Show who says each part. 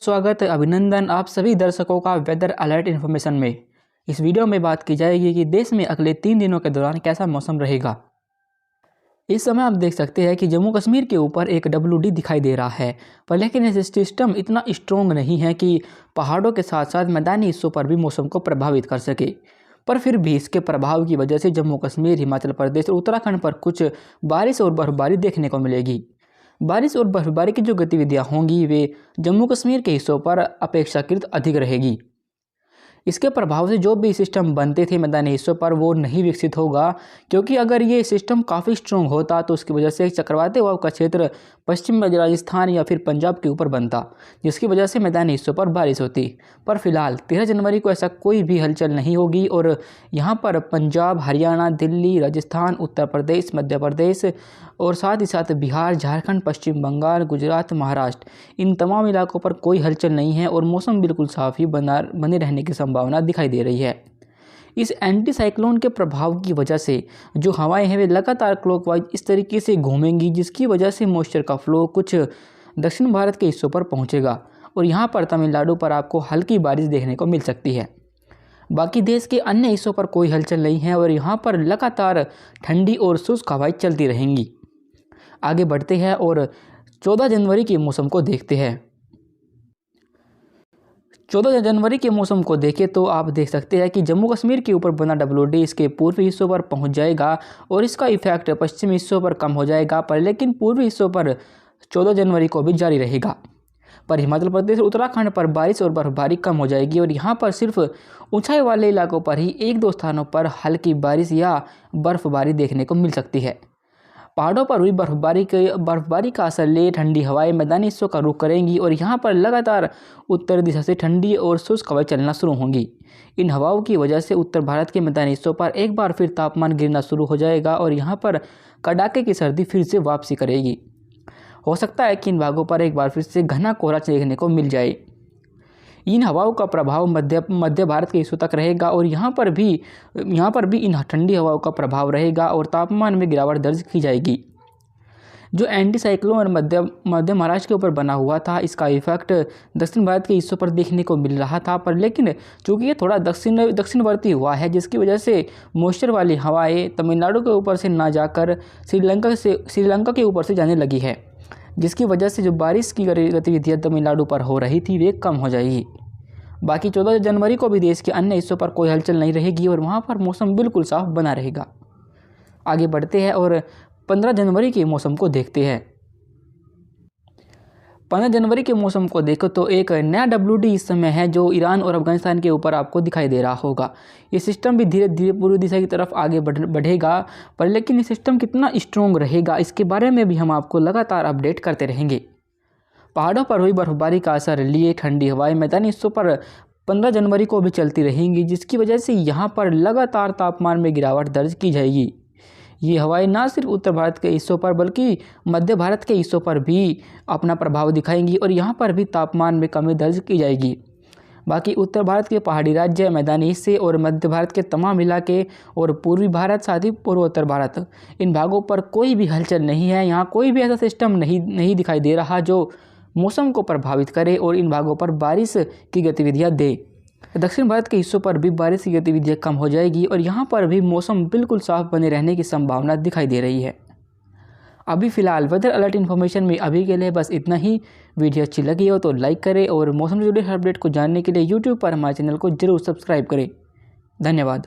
Speaker 1: स्वागत, अभिनंदन आप सभी दर्शकों का वेदर अलर्ट इन्फॉर्मेशन में। इस वीडियो में बात की जाएगी कि देश में अगले 3 दिनों के दौरान कैसा मौसम रहेगा। इस समय आप देख सकते हैं कि जम्मू कश्मीर के ऊपर एक WD दिखाई दे रहा है, पर लेकिन ये सिस्टम इतना स्ट्रॉन्ग नहीं है कि पहाड़ों के साथ साथ मैदानी हिस्सों पर भी मौसम को प्रभावित कर सके। पर फिर भी इसके प्रभाव की वजह से जम्मू कश्मीर, हिमाचल प्रदेश और उत्तराखंड पर कुछ बारिश और बर्फबारी देखने को मिलेगी। बारिश और बर्फबारी की जो गतिविधियां होंगी वे जम्मू कश्मीर के हिस्सों पर अपेक्षाकृत अधिक रहेगी। इसके प्रभाव से जो भी सिस्टम बनते थे मैदानी हिस्सों पर वो नहीं विकसित होगा, क्योंकि अगर ये सिस्टम काफ़ी स्ट्रॉन्ग होता तो उसकी वजह से एक चक्रवाती हवा का क्षेत्र पश्चिम राजस्थान या फिर पंजाब के ऊपर बनता, जिसकी वजह से मैदानी हिस्सों पर बारिश होती। पर फिलहाल 13 जनवरी को ऐसा कोई भी हलचल नहीं होगी और यहाँ पर पंजाब, हरियाणा, दिल्ली, राजस्थान, उत्तर प्रदेश, मध्य प्रदेश और साथ ही साथ बिहार, झारखंड, पश्चिम बंगाल, गुजरात, महाराष्ट्र, इन तमाम इलाकों पर कोई हलचल नहीं है और मौसम बिल्कुल साफ ही बने रहने की संभावना दिखाई दे रही है। इस एंटी साइक्लोन के प्रभाव की वजह से जो हवाएं हैं वे लगातार क्लॉकवाइज इस तरीके से घूमेंगी, जिसकी वजह से मॉइस्चर का फ्लो कुछ दक्षिण भारत के हिस्सों पर पहुंचेगा और यहाँ पर तमिलनाडु पर आपको हल्की बारिश देखने को मिल सकती है। बाकी देश के अन्य हिस्सों पर कोई हलचल नहीं है और यहाँ पर लगातार ठंडी और शुष्क हवाएं चलती रहेंगी। आगे बढ़ते हैं और 14 जनवरी के मौसम को देखते हैं। 14 जनवरी के मौसम को देखें तो आप देख सकते हैं कि जम्मू कश्मीर के ऊपर बना WD इसके पूर्वी हिस्सों पर पहुंच जाएगा और इसका इफेक्ट पश्चिमी हिस्सों पर कम हो जाएगा, पर लेकिन पूर्वी हिस्सों पर 14 जनवरी को भी जारी रहेगा। पर हिमाचल प्रदेश और उत्तराखंड पर बारिश और बर्फबारी कम हो जाएगी और यहाँ पर सिर्फ ऊंचाई वाले इलाकों पर ही 1-2 स्थानों पर हल्की बारिश या बर्फबारी देखने को मिल सकती है। पहाड़ों पर हुई बर्फबारी का असर ले ठंडी हवाएं मैदानी हिस्सों का रुख करेंगी और यहाँ पर लगातार उत्तर दिशा से ठंडी और शुष्क हवाएं चलना शुरू होंगी। इन हवाओं की वजह से उत्तर भारत के मैदानी हिस्सों पर एक बार फिर तापमान गिरना शुरू हो जाएगा और यहाँ पर कड़ाके की सर्दी फिर से वापसी करेगी। हो सकता है कि इन भागों पर एक बार फिर से घना कोहरा देखने को मिल जाए। इन हवाओं का प्रभाव मध्य भारत के हिस्सों तक रहेगा और यहाँ पर भी इन ठंडी हवाओं का प्रभाव रहेगा और तापमान में गिरावट दर्ज की जाएगी। जो एंटी साइक्लोन मध्य महाराष्ट्र के ऊपर बना हुआ था, इसका इफेक्ट दक्षिण भारत के हिस्सों पर देखने को मिल रहा था, पर लेकिन चूंकि ये थोड़ा दक्षिणवर्ती हुआ है, जिसकी वजह से मॉइस्चर वाली हवाएं तमिलनाडु के ऊपर से ना जाकर श्रीलंका के ऊपर से जाने लगी है, जिसकी वजह से जो बारिश की गतिविधियाँ तमिलनाडु पर हो रही थी वे कम हो जाएगी। बाकी 14 जनवरी को भी देश के अन्य हिस्सों पर कोई हलचल नहीं रहेगी और वहाँ पर मौसम बिल्कुल साफ बना रहेगा। आगे बढ़ते हैं और 15 जनवरी के मौसम को देखते हैं। 15 जनवरी के मौसम को देखो तो एक नया WD इस समय है जो ईरान और अफगानिस्तान के ऊपर आपको दिखाई दे रहा होगा। ये सिस्टम भी धीरे धीरे पूर्वी दिशा की तरफ आगे बढ़ेगा, पर लेकिन ये सिस्टम कितना स्ट्रॉन्ग रहेगा इसके बारे में भी हम आपको लगातार अपडेट करते रहेंगे। पहाड़ों पर हुई बर्फबारी का असर लिए ठंडी हवाएं मैदानी हिस्सों पर 15 जनवरी को भी चलती रहेंगी, जिसकी वजह से यहाँ पर लगातार तापमान में गिरावट दर्ज की जाएगी। ये हवाएं ना सिर्फ उत्तर भारत के हिस्सों पर बल्कि मध्य भारत के हिस्सों पर भी अपना प्रभाव दिखाएंगी और यहाँ पर भी तापमान में कमी दर्ज की जाएगी। बाकी उत्तर भारत के पहाड़ी राज्य, मैदानी हिस्से और मध्य भारत के तमाम इलाके और पूर्वी भारत साथ ही पूर्वोत्तर भारत, इन भागों पर कोई भी हलचल नहीं है। यहाँ कोई भी ऐसा सिस्टम नहीं दिखाई दे रहा जो मौसम को प्रभावित करे और इन भागों पर बारिश की गतिविधियाँ दे। दक्षिण भारत के हिस्सों पर भी बारिश की गतिविधियाँ कम हो जाएगी और यहाँ पर भी मौसम बिल्कुल साफ बने रहने की संभावना दिखाई दे रही है। अभी फ़िलहाल वेदर अलर्ट इन्फॉर्मेशन में अभी के लिए बस इतना ही। वीडियो अच्छी लगी हो तो लाइक करें और मौसम से जुड़े अपडेट को जानने के लिए यूट्यूब पर हमारे चैनल को जरूर सब्सक्राइब करें। धन्यवाद।